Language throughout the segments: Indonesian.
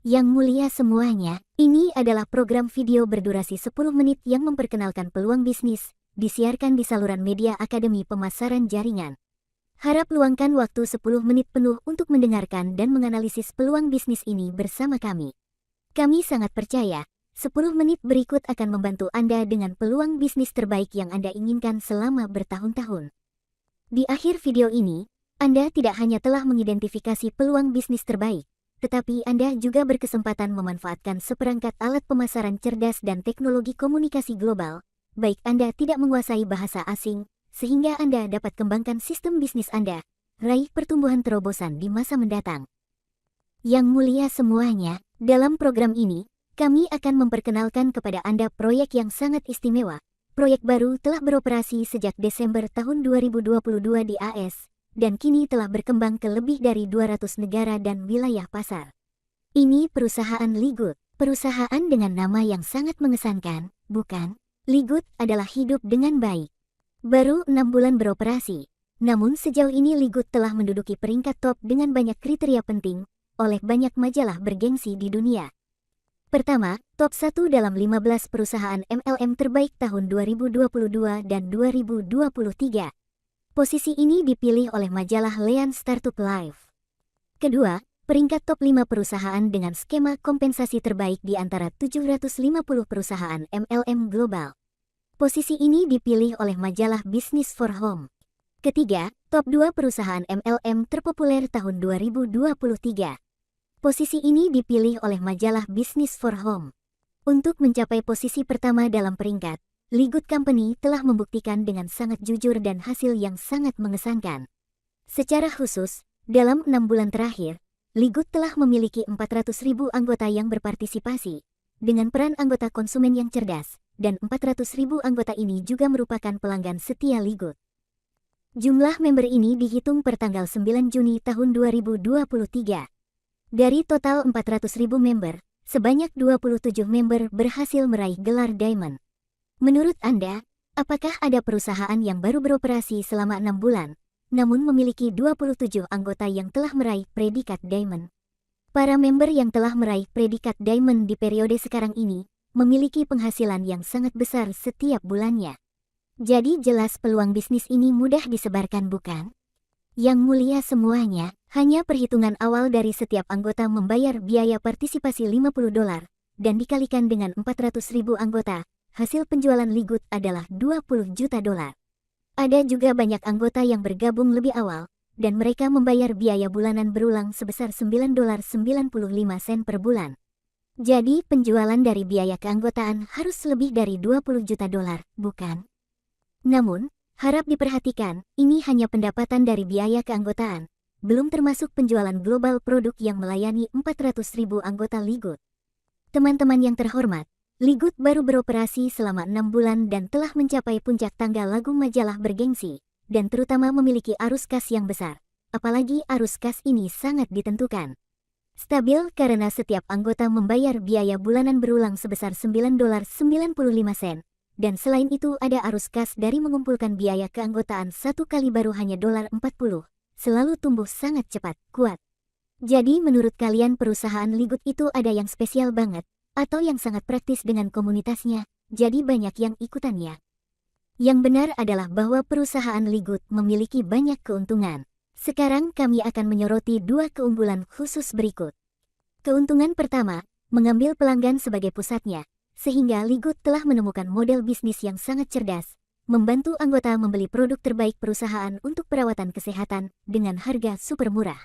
Yang mulia semuanya, ini adalah program video berdurasi 10 menit yang memperkenalkan peluang bisnis, disiarkan di saluran media Akademi Pemasaran Jaringan. Harap luangkan waktu 10 menit penuh untuk mendengarkan dan menganalisis peluang bisnis ini bersama kami. Kami sangat percaya, 10 menit berikut akan membantu Anda dengan peluang bisnis terbaik yang Anda inginkan selama bertahun-tahun. Di akhir video ini, Anda tidak hanya telah mengidentifikasi peluang bisnis terbaik, tetapi Anda juga berkesempatan memanfaatkan seperangkat alat pemasaran cerdas dan teknologi komunikasi global, baik Anda tidak menguasai bahasa asing, sehingga Anda dapat kembangkan sistem bisnis Anda, raih pertumbuhan terobosan di masa mendatang. Yang mulia semuanya, dalam program ini, kami akan memperkenalkan kepada Anda proyek yang sangat istimewa. Proyek baru telah beroperasi sejak Desember tahun 2022 di AS, dan kini telah berkembang ke lebih dari 200 negara dan wilayah pasar. Ini perusahaan Ligut, perusahaan dengan nama yang sangat mengesankan, bukan? Ligut adalah hidup dengan baik. Baru 6 bulan beroperasi, namun sejauh ini Ligut telah menduduki peringkat top dengan banyak kriteria penting, oleh banyak majalah bergengsi di dunia. Pertama, top 1 dalam 15 perusahaan MLM terbaik tahun 2022 dan 2023. Posisi ini dipilih oleh majalah Lean Startup Life. Kedua, peringkat top 5 perusahaan dengan skema kompensasi terbaik di antara 750 perusahaan MLM global. Posisi ini dipilih oleh majalah Business for Home. Ketiga, top 2 perusahaan MLM terpopuler tahun 2023. Posisi ini dipilih oleh majalah Business for Home. Untuk mencapai posisi pertama dalam peringkat, Ligut Company telah membuktikan dengan sangat jujur dan hasil yang sangat mengesankan. Secara khusus, dalam 6 bulan terakhir, Ligut telah memiliki 400.000 anggota yang berpartisipasi, dengan peran anggota konsumen yang cerdas, dan 400.000 anggota ini juga merupakan pelanggan setia Ligut. Jumlah member ini dihitung per tanggal 9 Juni tahun 2023. Dari total 400.000 member, sebanyak 27 member berhasil meraih gelar Diamond. Menurut Anda, apakah ada perusahaan yang baru beroperasi selama 6 bulan, namun memiliki 27 anggota yang telah meraih predikat Diamond? Para member yang telah meraih predikat Diamond di periode sekarang ini, memiliki penghasilan yang sangat besar setiap bulannya. Jadi jelas peluang bisnis ini mudah disebarkan, bukan? Yang mulia semuanya, hanya perhitungan awal dari setiap anggota membayar biaya partisipasi $50, dan dikalikan dengan 400.000 anggota, hasil penjualan Ligut adalah $20 juta. Ada juga banyak anggota yang bergabung lebih awal, dan mereka membayar biaya bulanan berulang sebesar $9.95 per bulan. Jadi penjualan dari biaya keanggotaan harus lebih dari $20 juta, bukan? Namun, harap diperhatikan, ini hanya pendapatan dari biaya keanggotaan, belum termasuk penjualan global produk yang melayani 400.000 anggota Ligut. Teman-teman yang terhormat, Ligut baru beroperasi selama 6 bulan dan telah mencapai puncak tangga lagu majalah bergengsi, dan terutama memiliki arus kas yang besar. Apalagi arus kas ini sangat ditentukan. Stabil karena setiap anggota membayar biaya bulanan berulang sebesar $9.95, dan selain itu ada arus kas dari mengumpulkan biaya keanggotaan satu kali baru hanya $40, selalu tumbuh sangat cepat, kuat. Jadi menurut kalian perusahaan Ligut itu ada yang spesial banget, atau yang sangat praktis dengan komunitasnya, jadi banyak yang ikutannya? Yang benar adalah bahwa perusahaan Ligut memiliki banyak keuntungan. Sekarang kami akan menyoroti 2 keunggulan khusus berikut. Keuntungan pertama, mengambil pelanggan sebagai pusatnya, sehingga Ligut telah menemukan model bisnis yang sangat cerdas, membantu anggota membeli produk terbaik perusahaan untuk perawatan kesehatan dengan harga super murah.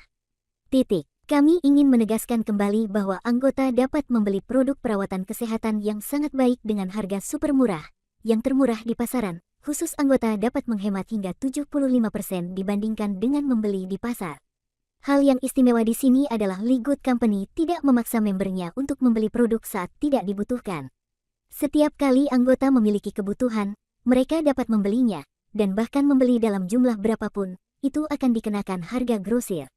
Kami ingin menegaskan kembali bahwa anggota dapat membeli produk perawatan kesehatan yang sangat baik dengan harga super murah, yang termurah di pasaran. Khusus anggota dapat menghemat hingga 75% dibandingkan dengan membeli di pasar. Hal yang istimewa di sini adalah Ligut Company tidak memaksa membernya untuk membeli produk saat tidak dibutuhkan. Setiap kali anggota memiliki kebutuhan, mereka dapat membelinya, dan bahkan membeli dalam jumlah berapapun, itu akan dikenakan harga grosir.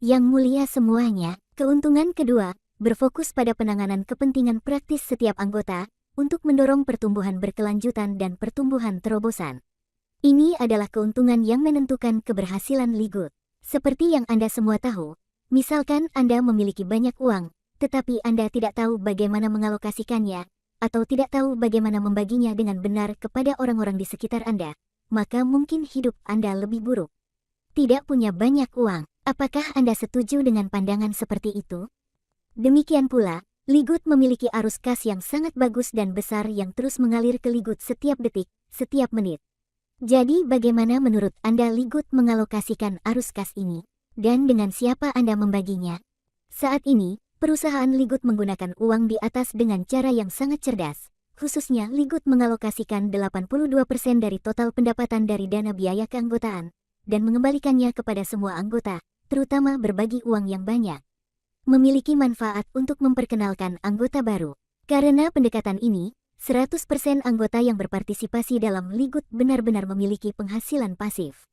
Yang mulia semuanya, keuntungan kedua, berfokus pada penanganan kepentingan praktis setiap anggota, untuk mendorong pertumbuhan berkelanjutan dan pertumbuhan terobosan. Ini adalah keuntungan yang menentukan keberhasilan Ligut. Seperti yang Anda semua tahu, misalkan Anda memiliki banyak uang, tetapi Anda tidak tahu bagaimana mengalokasikannya, atau tidak tahu bagaimana membaginya dengan benar kepada orang-orang di sekitar Anda, maka mungkin hidup Anda lebih buruk. Tidak punya banyak uang. Apakah Anda setuju dengan pandangan seperti itu? Demikian pula, Ligut memiliki arus kas yang sangat bagus dan besar yang terus mengalir ke Ligut setiap detik, setiap menit. Jadi bagaimana menurut Anda Ligut mengalokasikan arus kas ini? Dan dengan siapa Anda membaginya? Saat ini, perusahaan Ligut menggunakan uang di atas dengan cara yang sangat cerdas. Khususnya Ligut mengalokasikan 82% dari total pendapatan dari dana biaya keanggotaan, dan mengembalikannya kepada semua anggota, terutama berbagi uang yang banyak. Memiliki manfaat untuk memperkenalkan anggota baru. Karena pendekatan ini, 100% anggota yang berpartisipasi dalam Ligut benar-benar memiliki penghasilan pasif.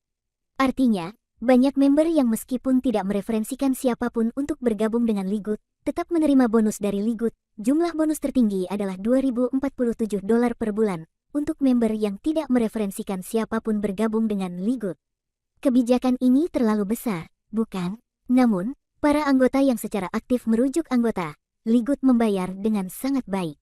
Artinya, banyak member yang meskipun tidak mereferensikan siapapun untuk bergabung dengan Ligut, tetap menerima bonus dari Ligut. Jumlah bonus tertinggi adalah $2.047 per bulan untuk member yang tidak mereferensikan siapapun bergabung dengan Ligut. Kebijakan ini terlalu besar, bukan? Namun, para anggota yang secara aktif merujuk anggota, Ligut membayar dengan sangat baik.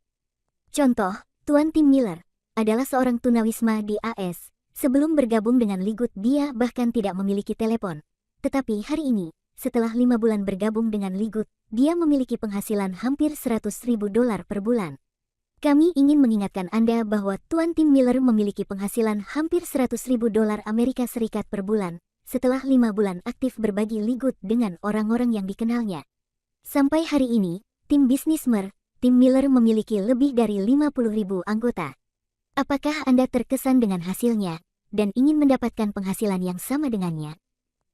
Contoh, Tuan Tim Miller adalah seorang tunawisma di AS. Sebelum bergabung dengan Ligut dia bahkan tidak memiliki telepon. Tetapi hari ini, setelah 5 bulan bergabung dengan Ligut, dia memiliki penghasilan hampir $100.000 per bulan. Kami ingin mengingatkan Anda bahwa Tuan Tim Miller memiliki penghasilan hampir $100.000 Amerika Serikat per bulan, setelah 5 bulan aktif berbagi Ligut dengan orang-orang yang dikenalnya. Sampai hari ini, tim Businessmer, Tim Miller memiliki lebih dari 50.000 anggota. Apakah Anda terkesan dengan hasilnya, dan ingin mendapatkan penghasilan yang sama dengannya?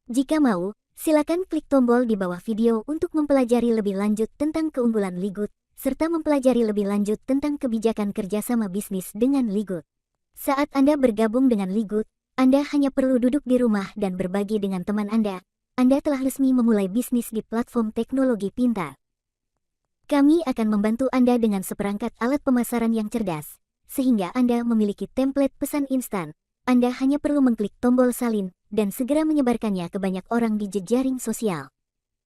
Jika mau, silakan klik tombol di bawah video untuk mempelajari lebih lanjut tentang keunggulan Ligut, serta mempelajari lebih lanjut tentang kebijakan kerjasama bisnis dengan Ligut. Saat Anda bergabung dengan Ligut, Anda hanya perlu duduk di rumah dan berbagi dengan teman Anda. Anda telah resmi memulai bisnis di platform teknologi pintar. Kami akan membantu Anda dengan seperangkat alat pemasaran yang cerdas, sehingga Anda memiliki template pesan instan. Anda hanya perlu mengklik tombol salin dan segera menyebarkannya ke banyak orang di jejaring sosial.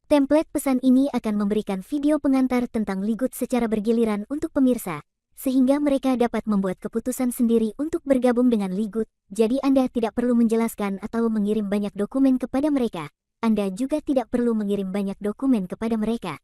Template pesan ini akan memberikan video pengantar tentang Ligut secara bergiliran untuk pemirsa, sehingga mereka dapat membuat keputusan sendiri untuk bergabung dengan Ligut. Jadi Anda tidak perlu menjelaskan atau mengirim banyak dokumen kepada mereka. Anda juga tidak perlu mengirim banyak dokumen kepada mereka.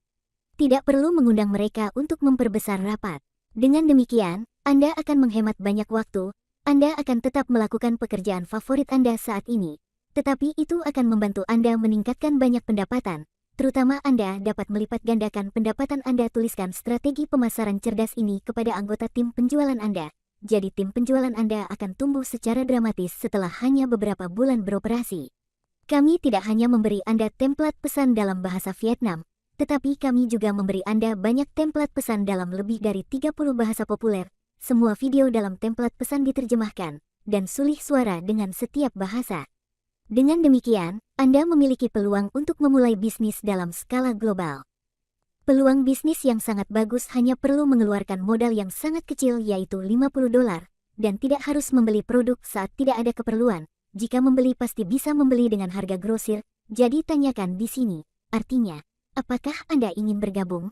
Tidak perlu mengundang mereka untuk memperbesar rapat. Dengan demikian, Anda akan menghemat banyak waktu. Anda akan tetap melakukan pekerjaan favorit Anda saat ini, tetapi itu akan membantu Anda meningkatkan banyak pendapatan. Terutama Anda dapat melipat gandakan pendapatan Anda. Tuliskan strategi pemasaran cerdas ini kepada anggota tim penjualan Anda. Jadi tim penjualan Anda akan tumbuh secara dramatis setelah hanya beberapa bulan beroperasi. Kami tidak hanya memberi Anda template pesan dalam bahasa Vietnam, tetapi kami juga memberi Anda banyak template pesan dalam lebih dari 30 bahasa populer. Semua video dalam template pesan diterjemahkan dan sulih suara dengan setiap bahasa. Dengan demikian, Anda memiliki peluang untuk memulai bisnis dalam skala global. Peluang bisnis yang sangat bagus hanya perlu mengeluarkan modal yang sangat kecil yaitu $50, dan tidak harus membeli produk saat tidak ada keperluan. Jika membeli pasti bisa membeli dengan harga grosir, jadi tanyakan di sini. Artinya, apakah Anda ingin bergabung?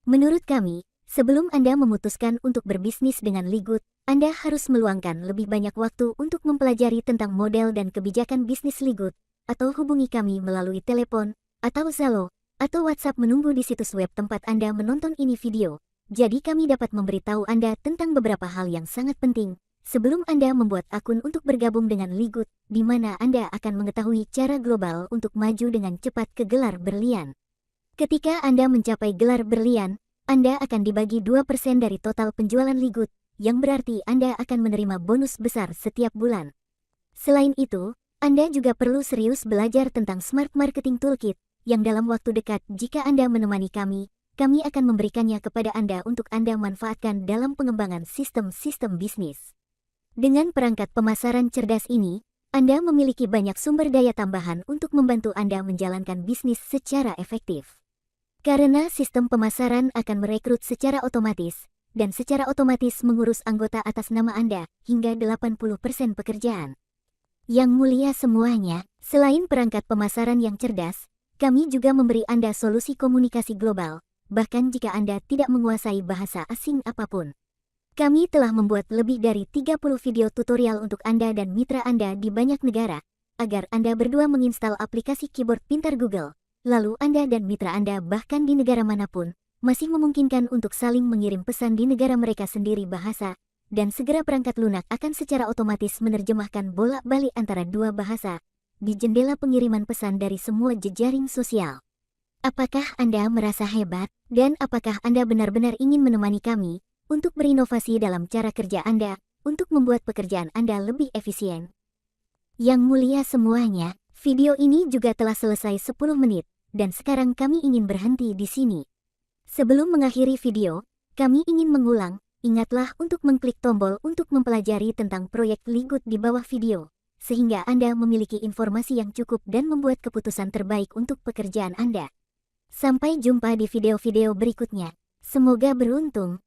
Menurut kami, sebelum Anda memutuskan untuk berbisnis dengan Ligut, Anda harus meluangkan lebih banyak waktu untuk mempelajari tentang model dan kebijakan bisnis Ligut, atau hubungi kami melalui telepon, atau Zalo, atau WhatsApp menunggu di situs web tempat Anda menonton ini video. Jadi kami dapat memberitahu Anda tentang beberapa hal yang sangat penting, sebelum Anda membuat akun untuk bergabung dengan Ligut, di mana Anda akan mengetahui cara global untuk maju dengan cepat ke gelar berlian. Ketika Anda mencapai gelar berlian, Anda akan dibagi 2% dari total penjualan Ligut, yang berarti Anda akan menerima bonus besar setiap bulan. Selain itu, Anda juga perlu serius belajar tentang Smart Marketing Toolkit, yang dalam waktu dekat jika Anda menemani kami akan memberikannya kepada Anda untuk Anda manfaatkan dalam pengembangan sistem-sistem bisnis. Dengan perangkat pemasaran cerdas ini, Anda memiliki banyak sumber daya tambahan untuk membantu Anda menjalankan bisnis secara efektif. Karena sistem pemasaran akan merekrut secara otomatis, dan secara otomatis mengurus anggota atas nama Anda hingga 80% pekerjaan. Yang mulia semuanya, selain perangkat pemasaran yang cerdas, kami juga memberi Anda solusi komunikasi global, bahkan jika Anda tidak menguasai bahasa asing apapun. Kami telah membuat lebih dari 30 video tutorial untuk Anda dan mitra Anda di banyak negara, agar Anda berdua menginstal aplikasi keyboard pintar Google. Lalu Anda dan mitra Anda bahkan di negara manapun, masih memungkinkan untuk saling mengirim pesan di negara mereka sendiri bahasa, dan segera perangkat lunak akan secara otomatis menerjemahkan bolak-balik antara dua bahasa, di jendela pengiriman pesan dari semua jejaring sosial. Apakah Anda merasa hebat, dan apakah Anda benar-benar ingin menemani kami, untuk berinovasi dalam cara kerja Anda, untuk membuat pekerjaan Anda lebih efisien? Yang mulia semuanya, video ini juga telah selesai 10 menit, dan sekarang kami ingin berhenti di sini. Sebelum mengakhiri video, kami ingin mengulang, ingatlah untuk mengklik tombol untuk mempelajari tentang proyek Ligut di bawah video, sehingga Anda memiliki informasi yang cukup dan membuat keputusan terbaik untuk pekerjaan Anda. Sampai jumpa di video-video berikutnya. Semoga beruntung.